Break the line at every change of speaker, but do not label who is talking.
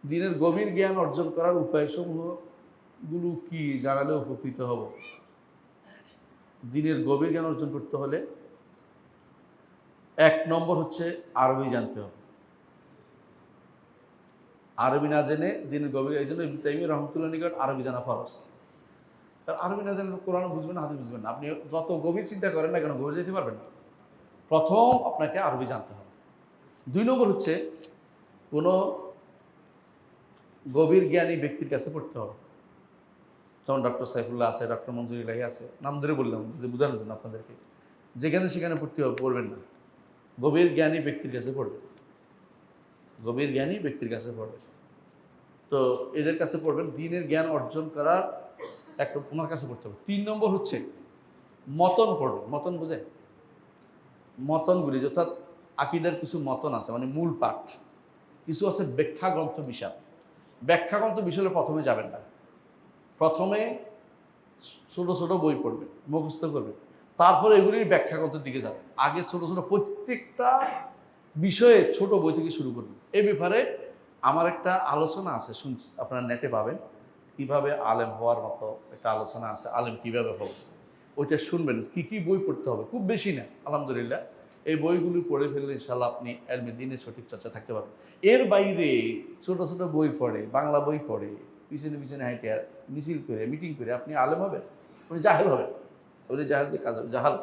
দিনের গভীর জ্ঞান অর্জন করার উপায়সমূহগুলো কি জানালে উপকৃত হব? দিনের গভীর জ্ঞান অর্জন করতে হলে ১ নম্বর হচ্ছে আরবি জানতে হবে। আরবি না জেনে দিনের গভীর, এই জন্য ইবনে তাইমিয়া রাহমাতুল্লাহ নিকট আরবি জানা ফরজ। কারণ আরবি না জানলে কোরআন বুঝবেন না, হাদিস বুঝবেন না। আপনি যত গভীর চিন্তা করেন না কেন, গভীর যেতে পারবেন না। প্রথম আপনাকে আরবি জানতে হবে। ২ নম্বর হচ্ছে কোনো গভীর জ্ঞানী ব্যক্তির কাছে পড়তে হবে। যেমন ডক্টর সাইফুল্লাহ আছে, ডক্টর মঞ্জুর ইলাহি আছে, নাম ধরে বললাম যে বোঝানোর জন্য আপনাদেরকে। যেখানে সেখানে পড়বেন না, গভীর জ্ঞানী ব্যক্তির কাছে পড়বেন। গভীর জ্ঞানী ব্যক্তির কাছে পড়বেন। তো এদের কাছে পড়বেন, দ্বীনের জ্ঞান অর্জন করার ওনার কাছে পড়তে হবে। ৩ নম্বর হচ্ছে মতন পড়বেন। মতন বোঝেন? মতনগুলি অর্থাৎ আকীদার কিছু মতন আছে, মানে মূল পাঠ। কিছু আছে ব্যাখ্যা গ্রন্থ বিশাল। ব্যাখ্যা গ্রন্থ বিশালে প্রথমে যাবেন না। প্রথমে ছোট ছোট বই পড়বেন, মুখস্থ করবেন, তারপরে এগুলির ব্যাখ্যা গ্রন্থের দিকে যাবেন। আগে ছোট ছোট প্রত্যেকটা বিষয়ে ছোট বই থেকে শুরু করবেন। এই ব্যাপারে আমার একটা আলোচনা আছে, আপনারা নেটে পাবেন। কিভাবে আলেম হওয়ার মতো একটা আলোচনা আছে, আলেম কিভাবে হবে, ওইটা শুনবেন। কি কি বই পড়তে হবে, খুব বেশি না, আলহামদুলিল্লাহ। এই বইগুলি পড়ে ফেললে ইনশাল্লাহ আপনি এলমে দ্বীনের সঠিক চর্চা থাকতে পারবেন। এর বাইরে ছোট ছোট বই পড়ে, বাংলা বই পড়ে, পিছনে পিছনে হাইটে মিছিল করে, মিটিং করে আপনি আলেম হবেন? আপনি জাহেল হবেন। আপনি জাহেলকে কাজ হবে, জাহাল